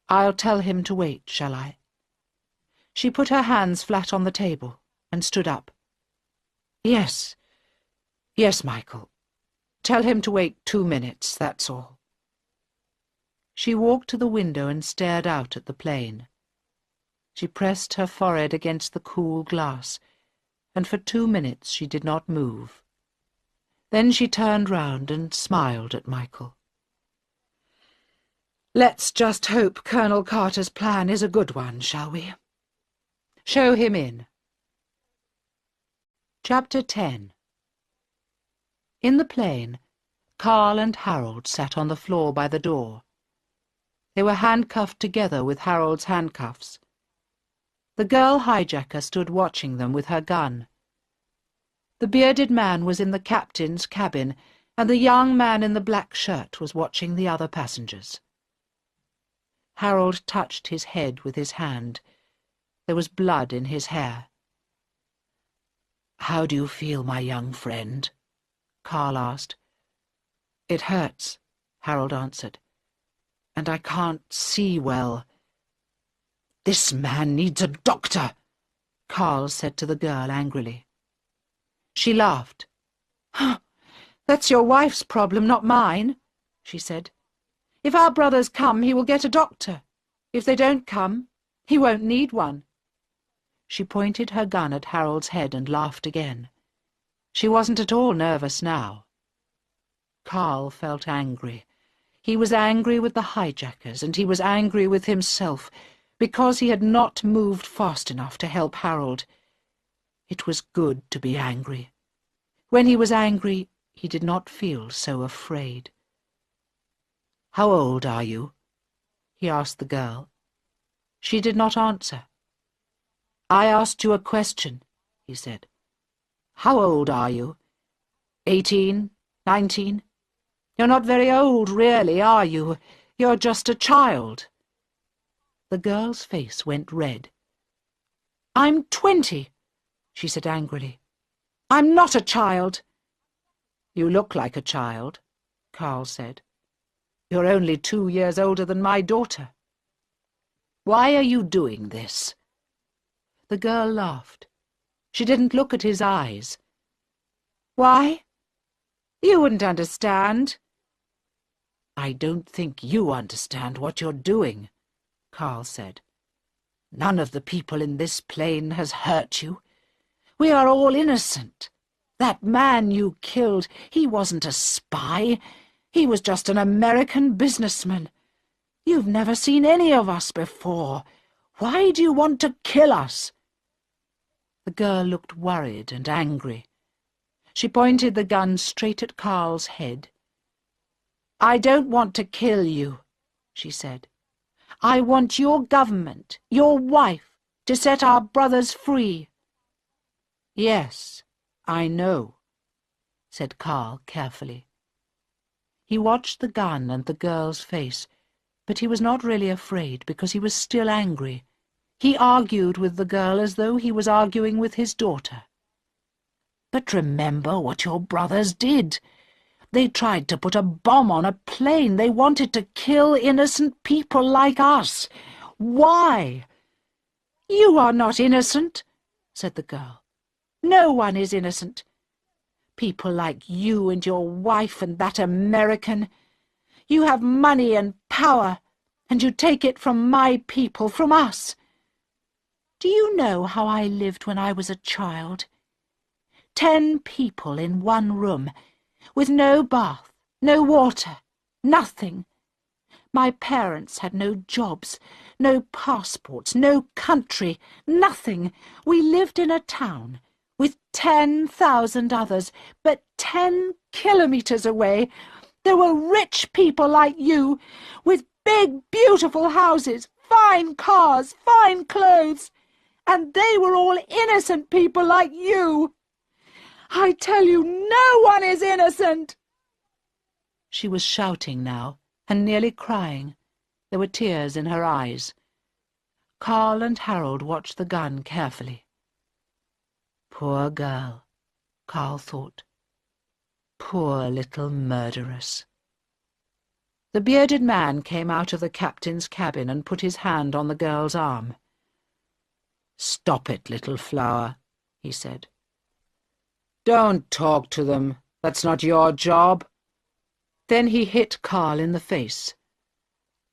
"I'll tell him to wait, shall I?" She put her hands flat on the table and stood up. Yes, Michael. Tell him to wait 2 minutes, that's all." She walked to the window and stared out at the plane. She pressed her forehead against the cool glass, and for 2 minutes she did not move. Then she turned round and smiled at Michael. "Let's just hope Colonel Carter's plan is a good one, shall we? Show him in." Chapter 10. In the plane, Carl and Harold sat on the floor by the door. They were handcuffed together with Harold's handcuffs. The girl hijacker stood watching them with her gun. The bearded man was in the captain's cabin, and the young man in the black shirt was watching the other passengers. Harold touched his head with his hand. There was blood in his hair. "How do you feel, my young friend?" Carl asked. "It hurts," Harold answered, "and I can't see well." "This man needs a doctor," Carl said to the girl angrily. She laughed. "That's your wife's problem, not mine," she said. "If our brothers come, he will get a doctor. If they don't come, he won't need one." She pointed her gun at Harold's head and laughed again. She wasn't at all nervous now. Carl felt angry. He was angry with the hijackers, and he was angry with himself, because he had not moved fast enough to help Harold. It was good to be angry. When he was angry, he did not feel so afraid. "How old are you?" he asked the girl. She did not answer. "I asked you a question," he said. "How old are you? 18, 19? You're not very old, really, are you? You're just a child." The girl's face went red. "I'm 20, she said angrily. "I'm not a child." "You look like a child," Carl said. "You're only 2 years older than my daughter. Why are you doing this?" The girl laughed. She didn't look at his eyes. "Why? You wouldn't understand." "I don't think you understand what you're doing," Carl said. "None of the people in this plane has hurt you. We are all innocent. That man you killed, he wasn't a spy. He was just an American businessman. You've never seen any of us before. Why do you want to kill us?" The girl looked worried and angry. She pointed the gun straight at Carl's head. "I don't want to kill you," she said. "I want your government, your wife, to set our brothers free." "Yes, I know," said Carl carefully. He watched the gun and the girl's face, but he was not really afraid because he was still angry. He argued with the girl as though he was arguing with his daughter. "But remember what your brothers did. They tried to put a bomb on a plane. They wanted to kill innocent people like us. Why?" "You are not innocent," said the girl. "No one is innocent. People like you and your wife and that American. You have money and power, and you take it from my people, from us. Do you know how I lived when I was a child? 10 people in one room, with no bath, no water, nothing. My parents had no jobs, no passports, no country, nothing. We lived in a town with 10,000 others, but 10 kilometers away there were rich people like you, with big, beautiful houses, fine cars, fine clothes, and they were all innocent people like you. I tell you, no one is innocent." She was shouting now, and nearly crying. There were tears in her eyes. Carl and Harold watched the gun carefully. Poor girl, Carl thought. Poor little murderess. The bearded man came out of the captain's cabin and put his hand on the girl's arm. "Stop it, little flower," he said. "Don't talk to them. That's not your job." Then he hit Carl in the face.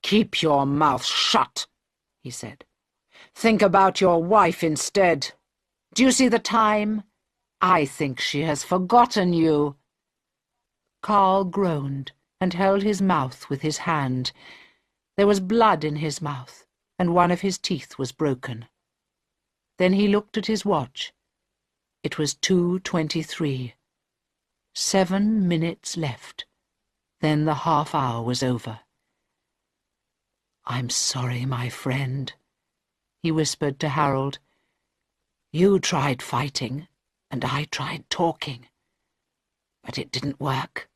"Keep your mouth shut," he said. "Think about your wife instead. Do you see the time? I think she has forgotten you." Carl groaned and held his mouth with his hand. There was blood in his mouth, and one of his teeth was broken. Then he looked at his watch. It was 2:23. 7 minutes left. Then the half-hour was over. "I'm sorry, my friend," he whispered to Harold. "You tried fighting, and I tried talking. But it didn't work.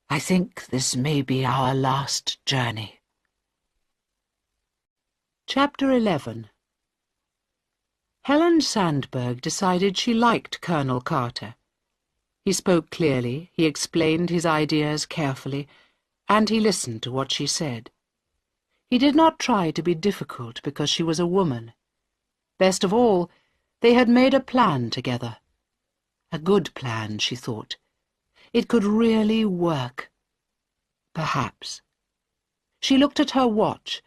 I think this may be our last journey." Chapter 11. Helen Sandberg decided she liked Colonel Carter. He spoke clearly, he explained his ideas carefully, and he listened to what she said. He did not try to be difficult because she was a woman. Best of all, they had made a plan together. A good plan, she thought. It could really work. Perhaps. She looked at her watch.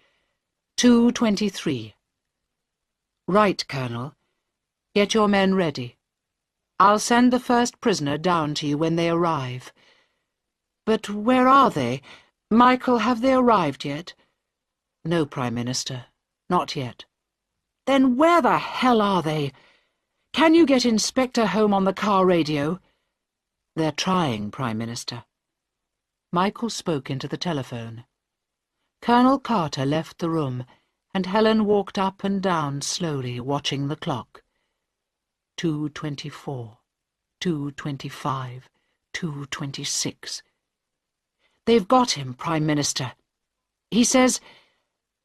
2:23. "Right, Colonel. Get your men ready. I'll send the first prisoner down to you when they arrive." "But where are they? Michael, have they arrived yet?" "No, Prime Minister. Not yet." "Then where the hell are they? Can you get Inspector home on the car radio?" "They're trying, Prime Minister." Michael spoke into the telephone. Colonel Carter left the room, and Helen walked up and down slowly, watching the clock. 2:24, 2:25, 2:26. They've got him, Prime Minister. He says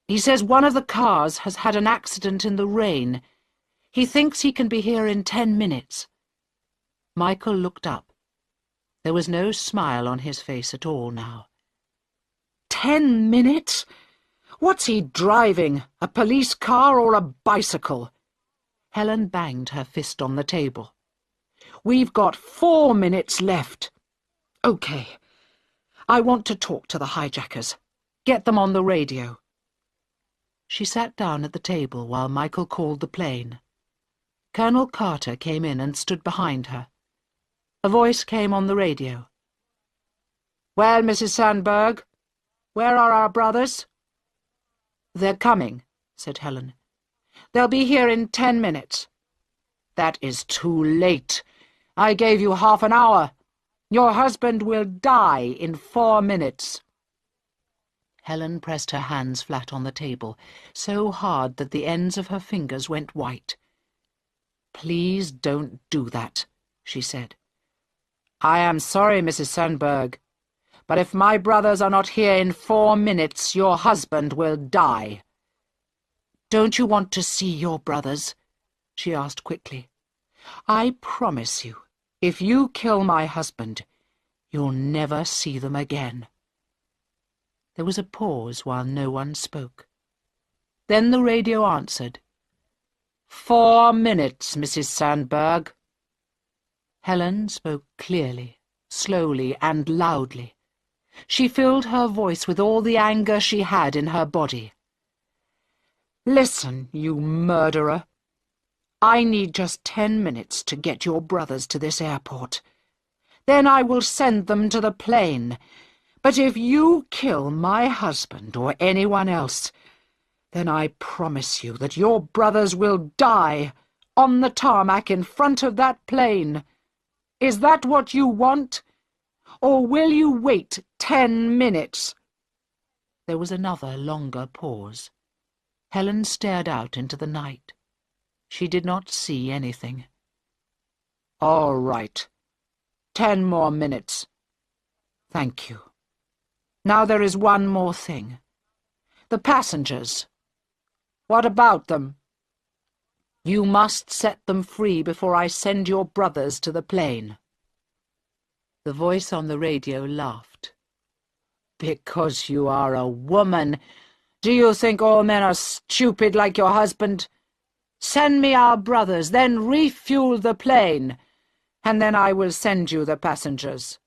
one of the cars has had an accident in the rain. He thinks he can be here in 10 minutes. Michael looked up. There was no smile on his face at all now. 10 minutes? What's he driving, a police car or a bicycle? Helen banged her fist on the table. We've got 4 minutes left. OK. I want to talk to the hijackers. Get them on the radio. She sat down at the table while Michael called the plane. Colonel Carter came in and stood behind her. A voice came on the radio. "Well, Mrs. Sandberg, where are our brothers?" "They're coming," said Helen. "They'll be here in 10 minutes. "That is too late. I gave you half an hour. Your husband will die in 4 minutes. Helen pressed her hands flat on the table, so hard that the ends of her fingers went white. "Please don't do that," she said. "I am sorry, Mrs. Sandberg, but if my brothers are not here in 4 minutes, your husband will die." "Don't you want to see your brothers?" she asked quickly. "I promise you, if you kill my husband, you'll never see them again." There was a pause while no one spoke. Then the radio answered. 4 minutes, Mrs. Sandberg." Helen spoke clearly, slowly and loudly. She filled her voice with all the anger she had in her body. "Listen, you murderer. I need just 10 minutes to get your brothers to this airport. Then I will send them to the plane. But if you kill my husband or anyone else, then I promise you that your brothers will die on the tarmac in front of that plane. Is that what you want? Or will you wait 10 minutes? There was another longer pause. Helen stared out into the night. She did not see anything. "All right. 10 more minutes. Thank you. Now there is one more thing. The passengers. What about them? You must set them free before I send your brothers to the plane." The voice on the radio laughed. "Because you are a woman. Do you think all men are stupid like your husband? Send me our brothers, then refuel the plane, and then I will send you the passengers."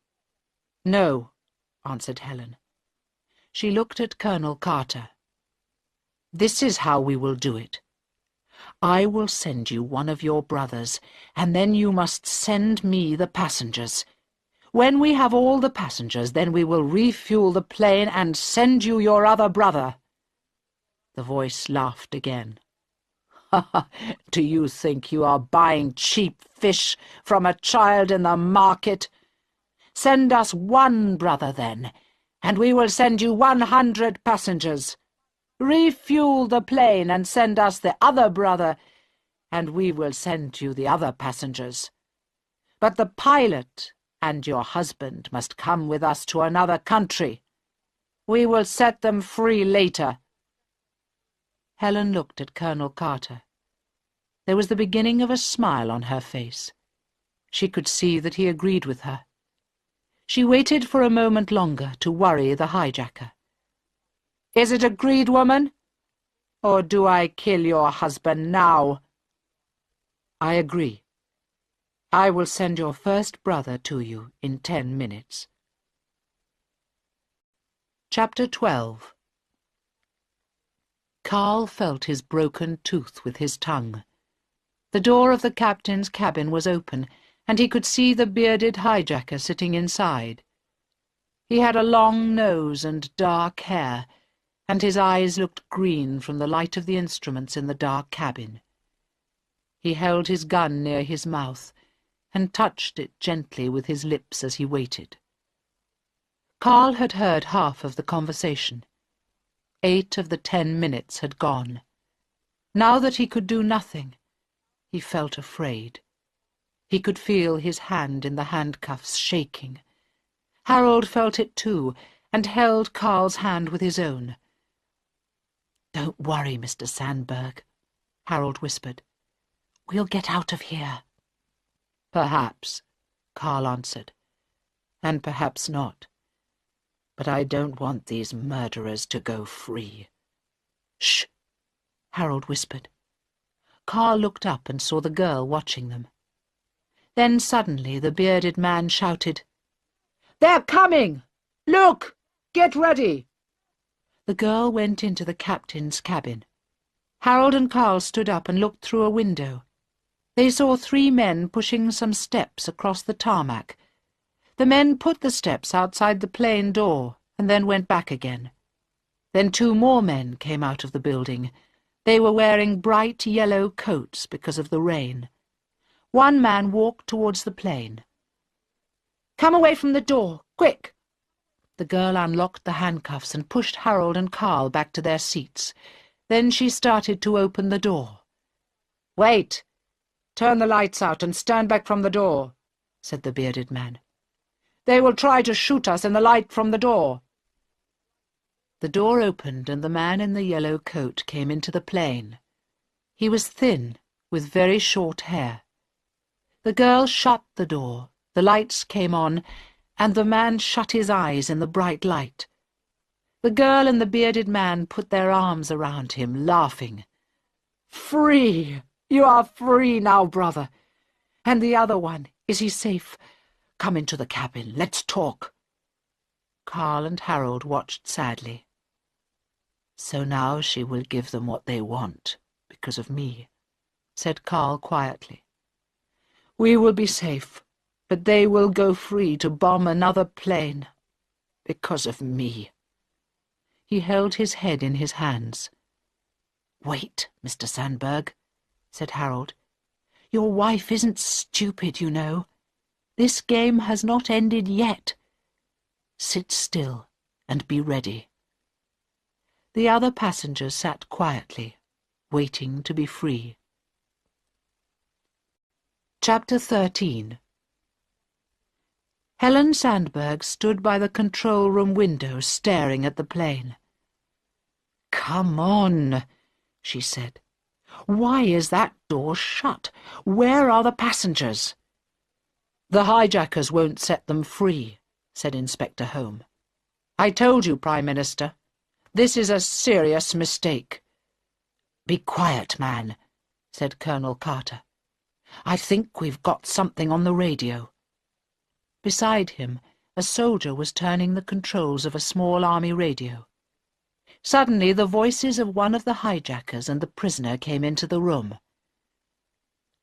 "No," answered Helen. She looked at Colonel Carter. "This is how we will do it. I will send you one of your brothers, and then you must send me the passengers. When we have all the passengers, then we will refuel the plane and send you your other brother." The voice laughed again. "Do you think you are buying cheap fish from a child in the market? Send us one brother, then, and we will send you 100 passengers. Refuel the plane and send us the other brother, and we will send you the other passengers. But the pilot and your husband must come with us to another country. We will set them free later." Helen looked at Colonel Carter. There was the beginning of a smile on her face. She could see that he agreed with her. She waited for a moment longer to worry the hijacker. "Is it agreed, woman? Or do I kill your husband now?" "I agree. I will send your first brother to you in 10 minutes. Chapter 12. Carl felt his broken tooth with his tongue. The door of the captain's cabin was open, and he could see the bearded hijacker sitting inside. He had a long nose and dark hair, and his eyes looked green from the light of the instruments in the dark cabin. He held his gun near his mouth, and touched it gently with his lips as he waited. Carl had heard half of the conversation. 8 of the 10 minutes had gone. Now that he could do nothing, he felt afraid. He could feel his hand in the handcuffs shaking. Harold felt it too, and held Carl's hand with his own. "Don't worry, Mr. Sandberg," Harold whispered. "We'll get out of here." "Perhaps," Carl answered, "and perhaps not. But I don't want these murderers to go free." "Shh," Harold whispered. Carl looked up and saw the girl watching them. Then suddenly the bearded man shouted, "They're coming! Look! Get ready!" The girl went into the captain's cabin. Harold and Carl stood up and looked through a window. They saw 3 men pushing some steps across the tarmac. The men put the steps outside the plane door and then went back again. Then 2 more men came out of the building. They were wearing bright yellow coats because of the rain. One man walked towards the plane. "Come away from the door, quick!" The girl unlocked the handcuffs and pushed Harold and Carl back to their seats. Then she started to open the door. "Wait! Turn the lights out and stand back from the door," said the bearded man. "They will try to shoot us in the light from the door." The door opened and the man in the yellow coat came into the plane. He was thin, with very short hair. The girl shut the door, the lights came on, and the man shut his eyes in the bright light. The girl and the bearded man put their arms around him, laughing. "Free! You are free now, brother. And the other one, is he safe? Come into the cabin, let's talk." Carl and Harold watched sadly. "So now she will give them what they want, because of me," said Carl quietly. "We will be safe, but they will go free to bomb another plane, because of me." He held his head in his hands. "Wait, Mr. Sandberg," said Harold. "Your wife isn't stupid, you know. This game has not ended yet. Sit still and be ready." The other passengers sat quietly, waiting to be free. Chapter 13. Helen Sandberg stood by the control room window staring at the plane. "Come on," she said. "Why is that door shut? Where are the passengers?" "The hijackers won't set them free," said Inspector Home. "I told you, Prime Minister. This is a serious mistake." "Be quiet, man," said Colonel Carter. "I think we've got something on the radio." Beside him, a soldier was turning the controls of a small army radio. Suddenly the voices of one of the hijackers and the prisoner came into the room.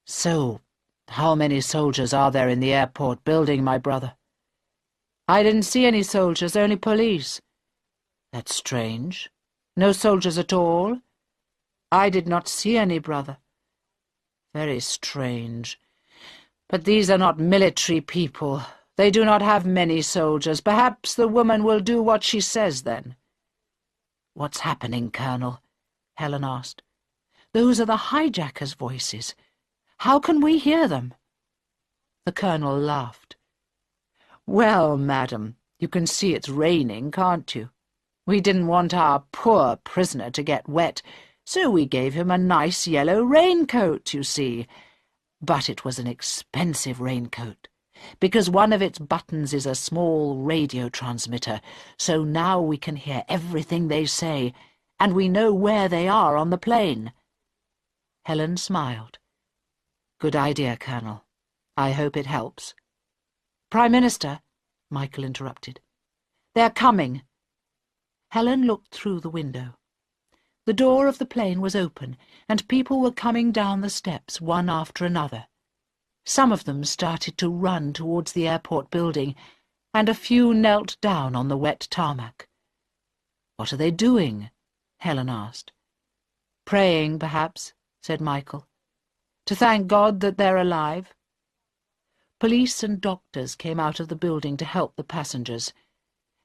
"So, how many soldiers are there in the airport building, my brother?" "I didn't see any soldiers, only police." "That's strange. No soldiers at all?" "I did not see any, brother." "Very strange. But these are not military people. They do not have many soldiers. Perhaps the woman will do what she says, then." "What's happening, Colonel?" Helen asked. "Those are the hijackers' voices. How can we hear them?" The Colonel laughed. "Well, madam, you can see it's raining, can't you? We didn't want our poor prisoner to get wet, so we gave him a nice yellow raincoat, you see. But it was an expensive raincoat, because one of its buttons is a small radio transmitter, so now we can hear everything they say, and we know where they are on the plane." Helen smiled. "Good idea, Colonel. I hope it helps." "Prime Minister," Michael interrupted. "They're coming." Helen looked through the window. The door of the plane was open, and people were coming down the steps one after another. Some of them started to run towards the airport building, and a few knelt down on the wet tarmac. "What are they doing?" Helen asked. "Praying, perhaps," said Michael. "To thank God that they're alive." Police and doctors came out of the building to help the passengers.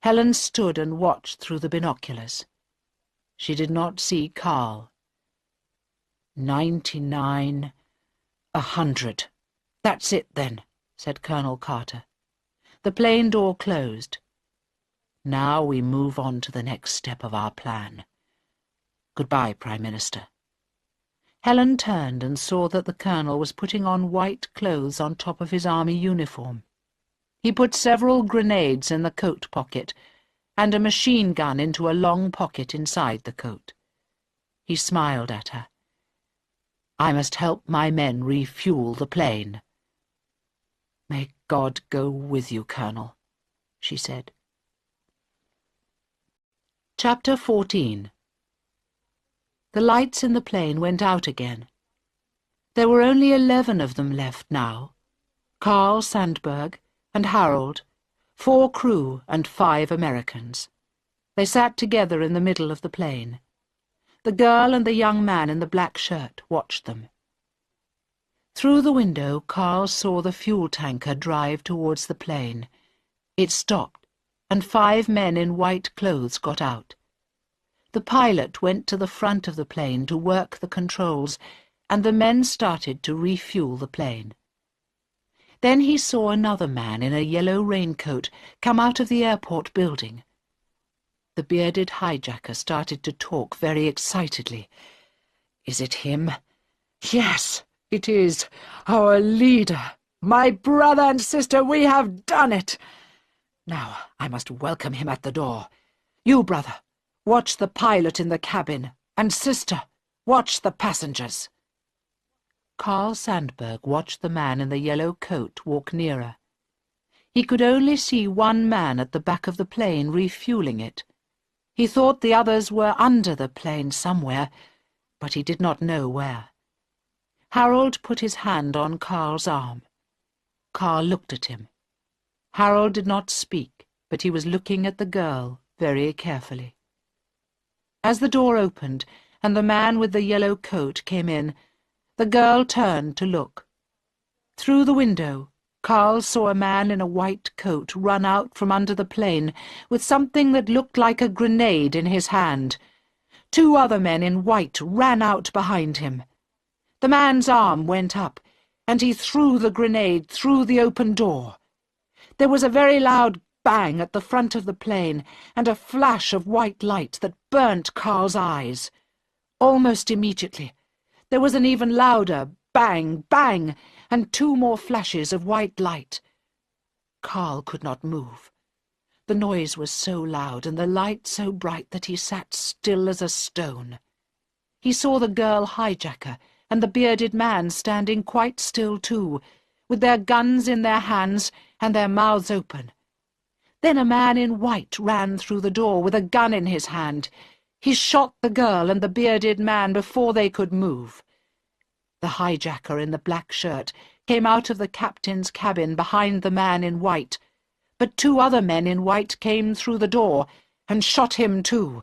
Helen stood and watched through the binoculars. She did not see Carl. 99, 100. "That's it, then," said Colonel Carter. The plane door closed. Now we move on to the next step of our plan. Goodbye, Prime Minister." Helen turned and saw that the Colonel was putting on white clothes on top of his army uniform. He put several grenades in the coat pocket and a machine gun into a long pocket inside the coat. He smiled at her. "I must help my men refuel the plane." "May God go with you, Colonel," she said. Chapter 14. The lights in the plane went out again. There were only 11 of them left now. Carl Sandberg and Harold, 4 crew and 5 Americans. They sat together in the middle of the plane. The girl and the young man in the black shirt watched them. Through the window, Carl saw the fuel tanker drive towards the plane. It stopped, and 5 men in white clothes got out. The pilot went to the front of the plane to work the controls, and the men started to refuel the plane. Then he saw another man in a yellow raincoat come out of the airport building. The bearded hijacker started to talk very excitedly. "Is it him?" "Yes, it is. Our leader. My brother and sister, we have done it. Now I must welcome him at the door. You, brother, watch the pilot in the cabin, and sister, watch the passengers." Carl Sandberg watched the man in the yellow coat walk nearer. He could only see one man at the back of the plane refueling it. He thought the others were under the plane somewhere, but he did not know where. Harold put his hand on Carl's arm. Carl looked at him. Harold did not speak, but he was looking at the girl very carefully. As the door opened and the man with the yellow coat came in, the girl turned to look. Through the window, Carl saw a man in a white coat run out from under the plane with something that looked like a grenade in his hand. 2 other men in white ran out behind him. The man's arm went up, and he threw the grenade through the open door. There was a very loud bang at the front of the plane and a flash of white light that burnt Carl's eyes. Almost immediately, there was an even louder bang, bang, and 2 more flashes of white light. Carl could not move. The noise was so loud and the light so bright that he sat still as a stone. He saw the girl hijacker and the bearded man standing quite still too, with their guns in their hands and their mouths open. Then a man in white ran through the door with a gun in his hand. He shot the girl and the bearded man before they could move. The hijacker in the black shirt came out of the captain's cabin behind the man in white, but 2 other men in white came through the door and shot him too.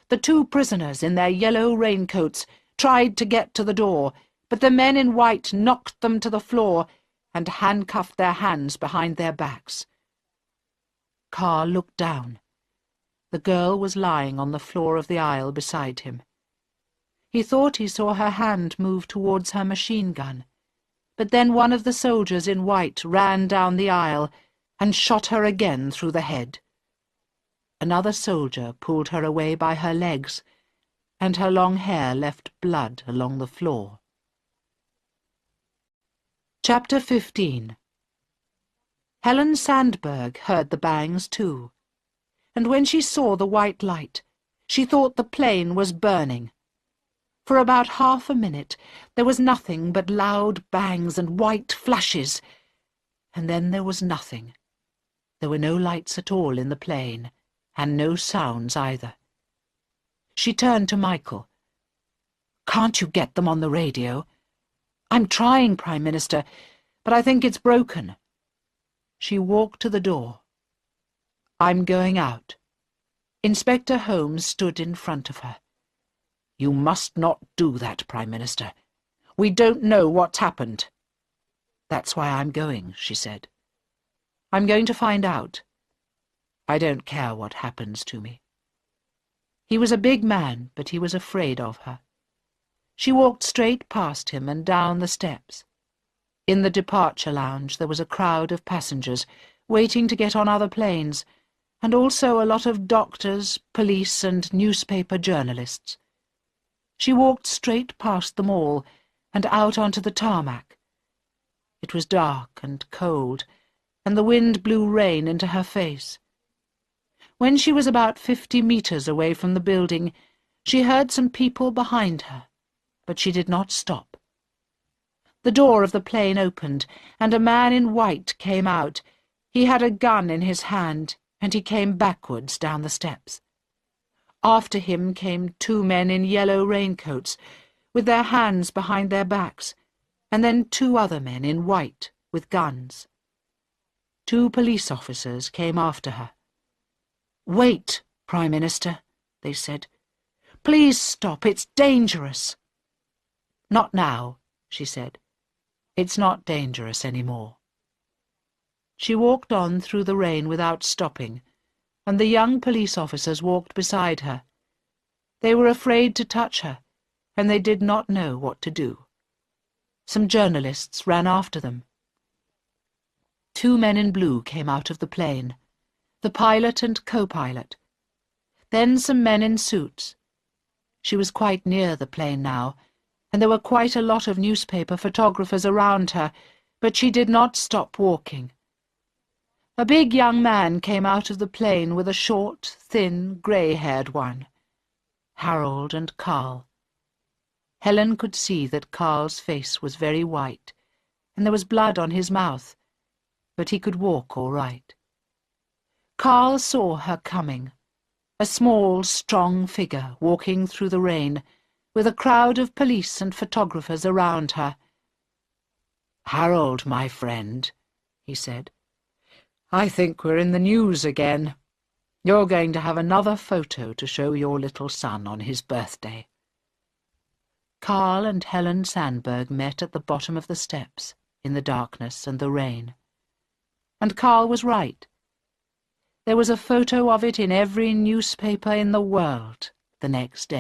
The 2 prisoners in their yellow raincoats tried to get to the door, but the men in white knocked them to the floor and handcuffed their hands behind their backs. Carl looked down. The girl was lying on the floor of the aisle beside him. He thought he saw her hand move towards her machine gun, but then one of the soldiers in white ran down the aisle and shot her again through the head. Another soldier pulled her away by her legs, and her long hair left blood along the floor. Chapter 15. Helen Sandberg heard the bangs too, and when she saw the white light, she thought the plane was burning. For about half a minute there was nothing but loud bangs and white flashes, and then there was nothing. There were no lights at all in the plane, and no sounds either. She turned to Michael. "Can't you get them on the radio?" "I'm trying, Prime Minister, but I think it's broken." She walked to the door. "I'm going out." Inspector Holmes stood in front of her. "You must not do that, Prime Minister. We don't know what's happened." "That's why I'm going," she said. "I'm going to find out. I don't care what happens to me." He was a big man, but he was afraid of her. She walked straight past him and down the steps. In the departure lounge there was a crowd of passengers waiting to get on other planes, and also a lot of doctors, police, and newspaper journalists. She walked straight past them all and out onto the tarmac. It was dark and cold, and the wind blew rain into her face. When she was about 50 meters away from the building, she heard some people behind her, but she did not stop. The door of the plane opened, and a man in white came out. He had a gun in his hand, and he came backwards down the steps. After him came 2 men in yellow raincoats, with their hands behind their backs, and then 2 other men in white with guns. 2 police officers came after her. "Wait, Prime Minister," they said. "Please stop, it's dangerous." "Not now," she said. "It's not dangerous any more." She walked on through the rain without stopping, and the young police officers walked beside her. They were afraid to touch her, and they did not know what to do. Some journalists ran after them. 2 men in blue came out of the plane, the pilot and co-pilot. Then some men in suits. She was quite near the plane now, and there were quite a lot of newspaper photographers around her, but she did not stop walking. A big young man came out of the plane with a short, thin, grey-haired one. Harold and Carl. Helen could see that Carl's face was very white, and there was blood on his mouth, but he could walk all right. Carl saw her coming, a small, strong figure walking through the rain, with a crowd of police and photographers around her. "Harold, my friend," he said, "I think we're in the news again. You're going to have another photo to show your little son on his birthday." Carl and Helen Sandberg met at the bottom of the steps, in the darkness and the rain. And Carl was right. There was a photo of it in every newspaper in the world the next day.